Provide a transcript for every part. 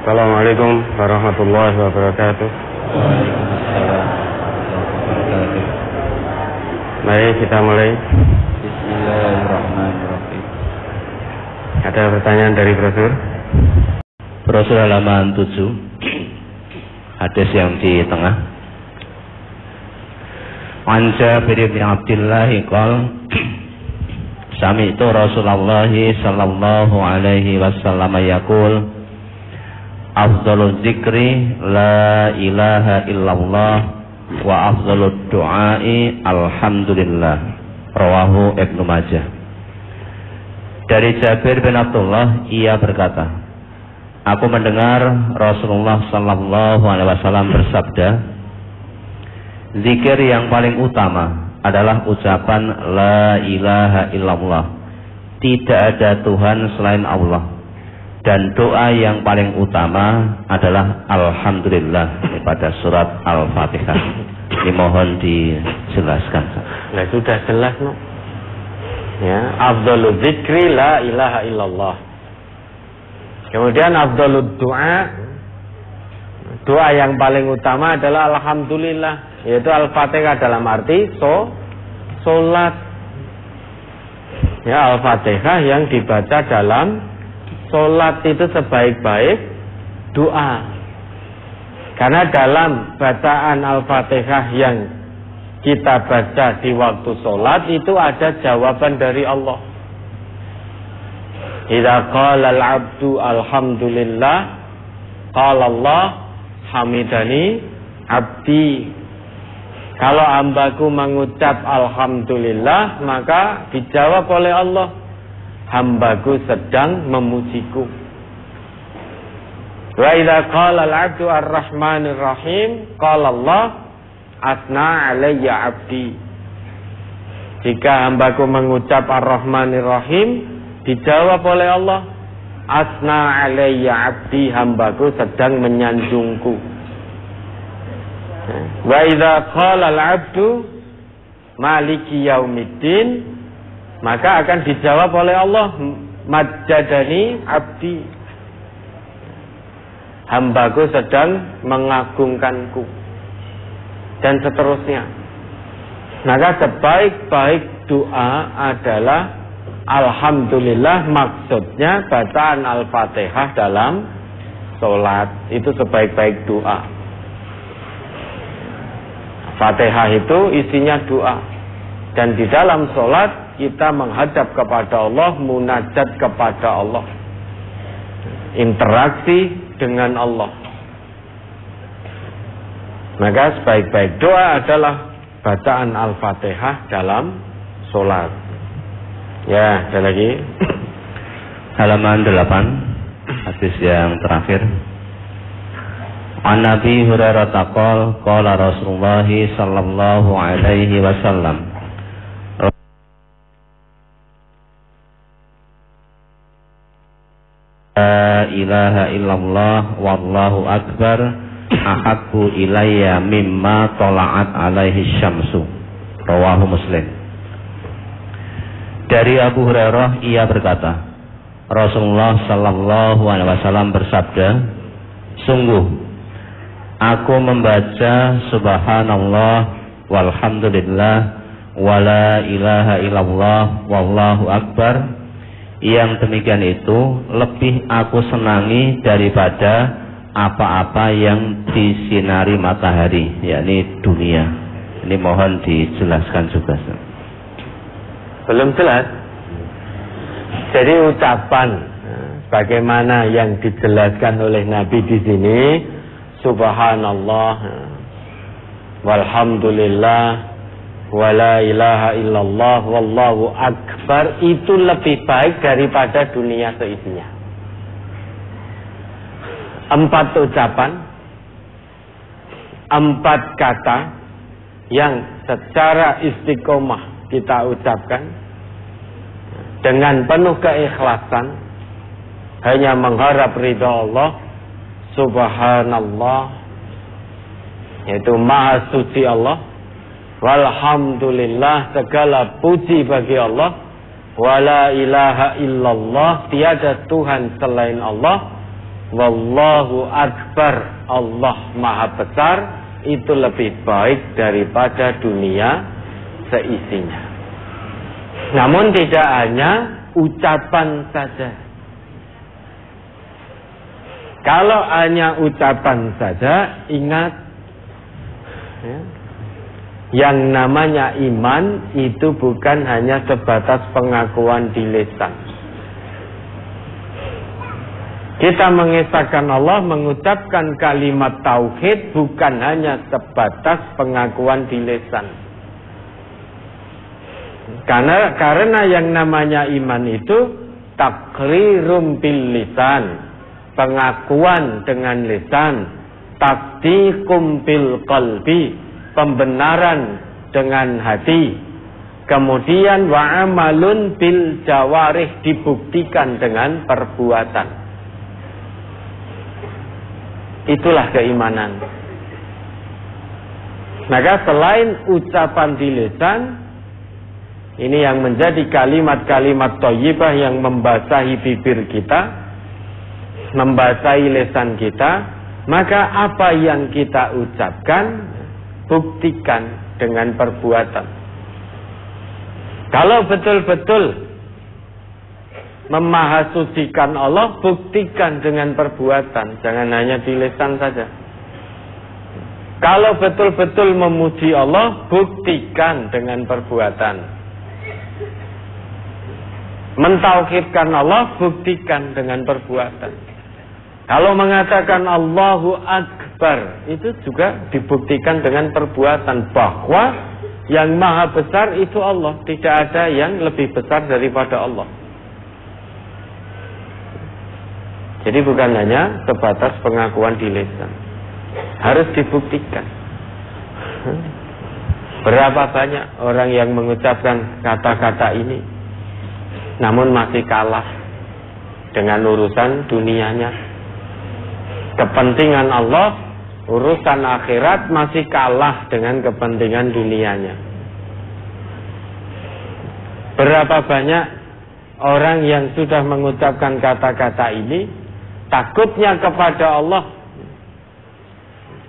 Assalamualaikum warahmatullahi wabarakatuh. Waalaikumsalam warahmatullahi wabarakatuh. Mari kita mulai. Bismillahirrahmanirrahim. Ada pertanyaan dari brosur? Brosur halaman 7, hadis yang di tengah. An Jabir bin Abdullah qala sami'tu Rasulullah sallallahu alaihi wasallam yaqul afdhalul dzikri la ilaha illallah wa afdhalud du'ai alhamdulillah. Rawahu Ibnu Majah. Dari Jabir bin Abdullah, ia berkata, aku mendengar Rasulullah sallallahu alaihi wasallam bersabda, zikir yang paling utama adalah ucapan la ilaha illallah, tidak ada Tuhan selain Allah, dan doa yang paling utama adalah alhamdulillah pada surat Al-Fatihah. Ini mohon dijelaskan. Nah, sudah jelas, no? Ya, afdhalul dzikri la ilaha illallah. Kemudian afdhalud doa yang paling utama adalah alhamdulillah, yaitu Al-Fatihah dalam arti salat. Ya, Al-Fatihah yang dibaca dalam salat itu sebaik-baik doa. Karena dalam bacaan Al-Fatihah yang kita baca di waktu salat itu ada jawaban dari Allah. Idza qala al-'abdu alhamdulillah qala Allah hamidani abdi. Kalau hambaku mengucap alhamdulillah, maka dijawab oleh Allah, hambaku sedang memujiku. Wa idza qala al-'abdu ar-rahmanir rahim qala Allah asna alayya abdi. Jika hambaku mengucap ar-rahmanir rahim, dijawab oleh Allah, asna alayya abdi, hambaku sedang menyanjungku. Wa idza qala al-'abdu maliki yaumiddin, maka akan dijawab oleh Allah, majjadani abdi, hambaku sedang mengagungkanku, dan seterusnya. Maka sebaik-baik doa adalah alhamdulillah, maksudnya bacaan Al-Fatihah dalam sholat itu sebaik-baik doa. Fatihah itu isinya doa, dan di dalam sholat kita menghadap kepada Allah, munajat kepada Allah, interaksi dengan Allah. Maka sebaik-baik doa adalah bacaan Al-Fatihah dalam sholat. Ya, ada lagi. Halaman 8, hadis yang terakhir. An Nabi Hurairah taqol qala Rasulullah sallallahu alaihi wasallam, la ilaha illallah wallahu akbar ahabbu ilayya mimma tala'at alaihi syamsu. Rawahu Muslim. Dari Abu Hurairah, ia berkata, Rasulullah sallallahu alaihi wasallam bersabda, sungguh aku membaca subhanallah walhamdulillah wala ilaha illallah wallahu akbar, yang demikian itu lebih aku senangi daripada apa-apa yang disinari matahari, yakni dunia. Ini mohon dijelaskan juga. Belum jelas. Jadi ucapan bagaimana yang dijelaskan oleh Nabi di sini, subhanallah walhamdulillah wala ilaha illallah wallahu akbar, itu lebih baik daripada dunia seisinya. 4 ucapan, 4 kata yang secara istiqomah kita ucapkan dengan penuh keikhlasan, hanya mengharap ridha Allah. Subhanallah, yaitu maha suci Allah. Walhamdulillah, segala puji bagi Allah. Wala ilaha illallah, tiada Tuhan selain Allah. wallahu akbar, Allah maha besar, itu lebih baik daripada dunia seisinya. Namun tidak hanya ucapan saja. Kalau hanya ucapan saja, ingat ya, yang namanya iman itu bukan hanya sebatas pengakuan di lisan. Kita mengesahkan Allah, mengucapkan kalimat tauhid bukan hanya sebatas pengakuan di lisan. Karena yang namanya iman itu takrirum bil lisan, pengakuan dengan lisan, tasdiqum bil qalbi, pembenaran dengan hati, kemudian wa amalun bil jawarih, dibuktikan dengan perbuatan. Itulah keimanan. Maka selain ucapan di lisan, ini yang menjadi kalimat-kalimat thayyibah yang membasahi bibir kita, membasahi lisan kita, maka apa yang kita ucapkan buktikan dengan perbuatan. Kalau betul-betul memahasucikan Allah, buktikan dengan perbuatan, jangan hanya di lisan saja. Kalau betul-betul memuji Allah, buktikan dengan perbuatan. Mentauhidkan Allah, buktikan dengan perbuatan. Kalau mengatakan Allahu Akbar, itu juga dibuktikan dengan perbuatan, bahwa yang maha besar itu Allah, tidak ada yang lebih besar daripada Allah. Jadi bukan hanya sebatas pengakuan di lisan, harus dibuktikan. Berapa banyak orang yang mengucapkan kata-kata ini namun masih kalah dengan urusan dunianya. Kepentingan Allah, urusan akhirat masih kalah dengan kepentingan dunianya. Berapa banyak orang yang sudah mengucapkan kata-kata ini, takutnya kepada Allah,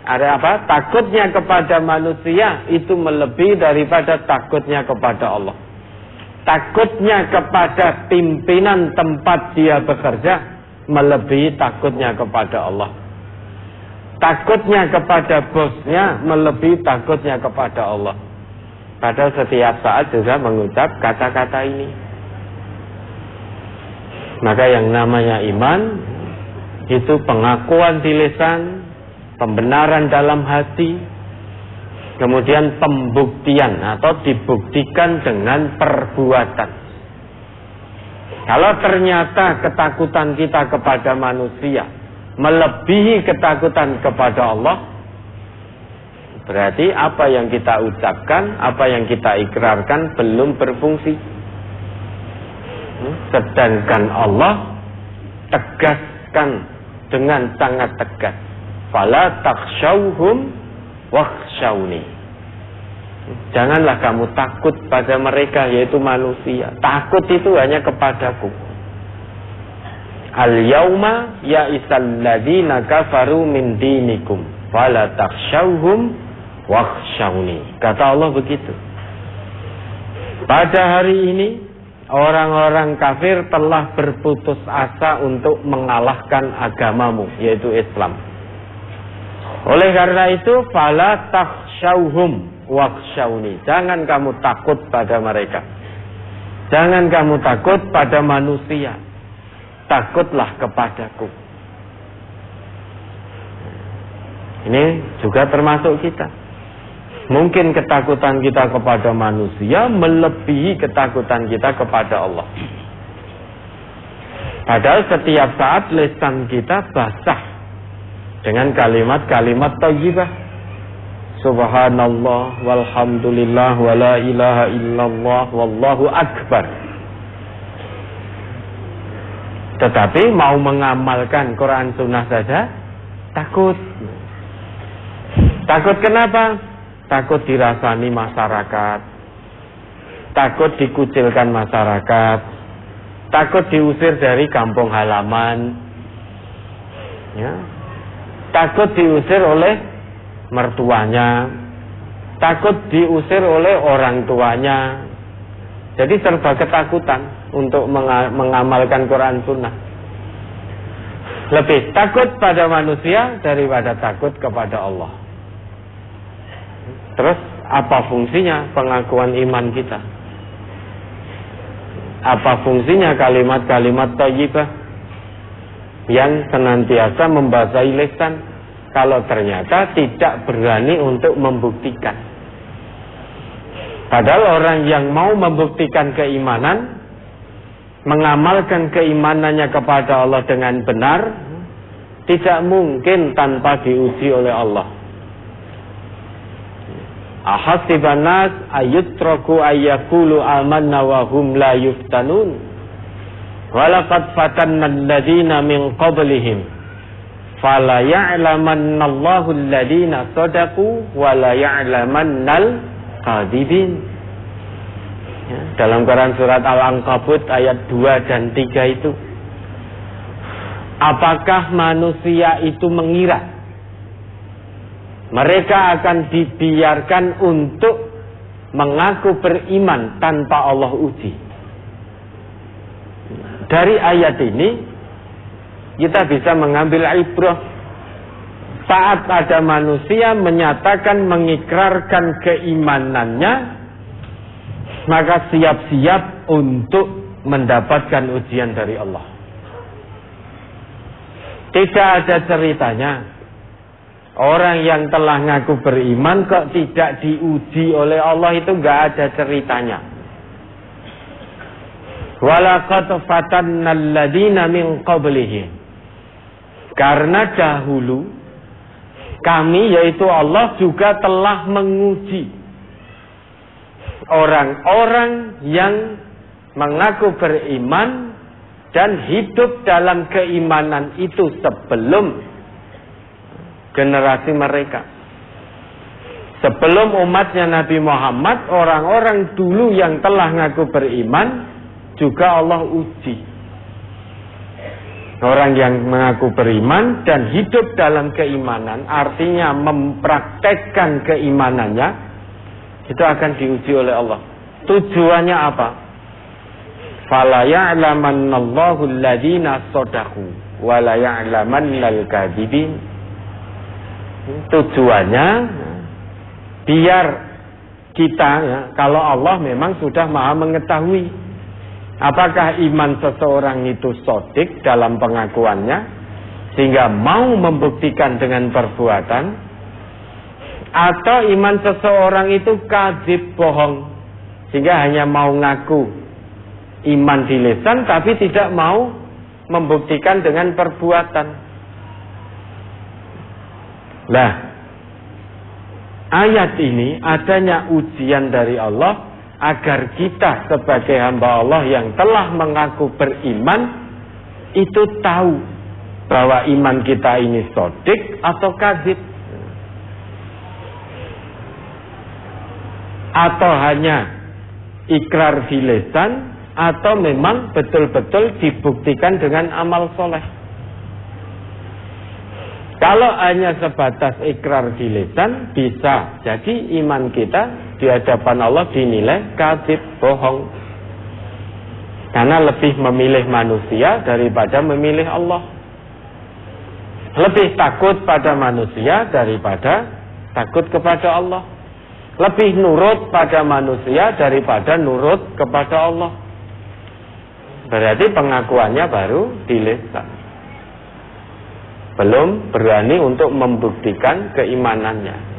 ada apa? Takutnya kepada manusia itu melebihi daripada takutnya kepada Allah. Takutnya kepada pimpinan tempat dia bekerja melebihi takutnya kepada Allah. Takutnya kepada bosnya melebihi takutnya kepada Allah. Padahal setiap saat juga mengucap kata-kata ini. Maka yang namanya iman itu pengakuan di lisan, pembenaran dalam hati, kemudian pembuktian atau dibuktikan dengan perbuatan. Kalau ternyata ketakutan kita kepada manusia melebihi ketakutan kepada Allah, berarti apa yang kita ucapkan, apa yang kita ikrarkan belum berfungsi. Sedangkan Allah tegaskan dengan sangat tegas, fala takhshawhum wakhshawni. Janganlah kamu takut pada mereka, yaitu manusia. Takut itu hanya kepadaku. Al-yauma ya'isal ladzina kafaru min dinikum fala takhshawhum wakhshawni. Kata Allah begitu. Pada hari ini orang-orang kafir telah berputus asa untuk mengalahkan agamamu, yaitu Islam. Oleh karena itu, fala takhshawhum wakhshawni. Jangan kamu takut pada mereka. Jangan kamu takut pada manusia. Takutlah kepadaku. Ini juga termasuk kita. Mungkin ketakutan kita kepada manusia melebihi ketakutan kita kepada Allah. Padahal setiap saat lisan kita basah dengan kalimat-kalimat thayyibah. Subhanallah walhamdulillah wala ilaha illallah wallahu akbar. Tetapi mau mengamalkan Quran Sunnah saja takut. Takut kenapa? Takut dirasani masyarakat, takut dikucilkan masyarakat, takut diusir dari kampung halaman, Ya. Takut diusir oleh mertuanya, takut diusir oleh orang tuanya. Jadi serba ketakutan untuk mengamalkan Quran Sunnah. Lebih takut pada manusia daripada takut kepada Allah. Terus apa fungsinya pengakuan iman kita? Apa fungsinya kalimat-kalimat thayyibah yang senantiasa membasahi lisan kalau ternyata tidak berani untuk membuktikan? Padahal orang yang mau membuktikan keimanan, mengamalkan keimanannya kepada Allah dengan benar, tidak mungkin tanpa diuji oleh Allah. Ahasiban nas ayyutraku ayyaqulu amanna wa hum la yuftanun walaqad fatanna alladziina min qablihim fala ya'lamanna Allahu alladziina shadaqu wa la ya'lamannal kadhibin. Ya, dalam Quran surat Al-Ankabut ayat 2 dan 3 itu, apakah manusia itu mengira mereka akan dibiarkan untuk mengaku beriman tanpa Allah uji? Dari ayat ini kita bisa mengambil ibrah. Saat ada manusia menyatakan, mengikrarkan keimanannya, maka siap-siap untuk mendapatkan ujian dari Allah. Tidak ada ceritanya orang yang telah ngaku beriman kok tidak diuji oleh Allah, itu enggak ada ceritanya. Walaqad fatanna alladziina min qablihim. Karena dahulu kami, yaitu Allah, juga telah menguji orang-orang yang mengaku beriman dan hidup dalam keimanan itu sebelum generasi mereka. Sebelum umatnya Nabi Muhammad, orang-orang dulu yang telah ngaku beriman juga Allah uji. Orang yang mengaku beriman dan hidup dalam keimanan, artinya mempraktekkan keimanannya, itu akan diuji oleh Allah. Tujuannya apa? Fala ya'lamannallahu alladziina shadaqu wa la ya'lamannal kadhibin. Tujuannya biar kita, ya, kalau Allah memang sudah maha mengetahui apakah iman seseorang itu shadiq dalam pengakuannya sehingga mau membuktikan dengan perbuatan, atau iman seseorang itu kadzib, bohong, sehingga hanya mau ngaku iman di lisan tapi tidak mau membuktikan dengan perbuatan. Lah, ayat ini adanya ujian dari Allah agar kita sebagai hamba Allah yang telah mengaku beriman itu tahu bahwa iman kita ini shadiq atau kadzib, atau hanya ikrar di lisan, atau memang betul-betul dibuktikan dengan amal soleh. Kalau hanya sebatas ikrar di lisan, bisa jadi iman kita di hadapan Allah dinilai kadzib, bohong, karena lebih memilih manusia daripada memilih Allah, lebih takut pada manusia daripada takut kepada Allah, lebih nurut pada manusia daripada nurut kepada Allah. Berarti pengakuannya baru di lisan, belum berani untuk membuktikan keimanannya.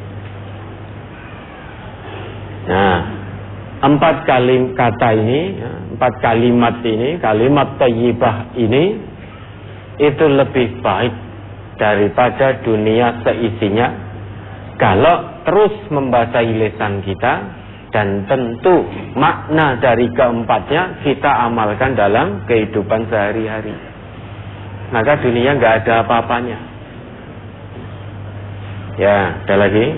Nah, 4 kata ini, 4 kalimat ini, kalimat thayyibah ini, itu lebih baik daripada dunia seisinya kalau terus membasahi lisan kita, dan tentu makna dari keempatnya kita amalkan dalam kehidupan sehari-hari. Maka dunia nggak ada apa-apanya. Ya, ada lagi.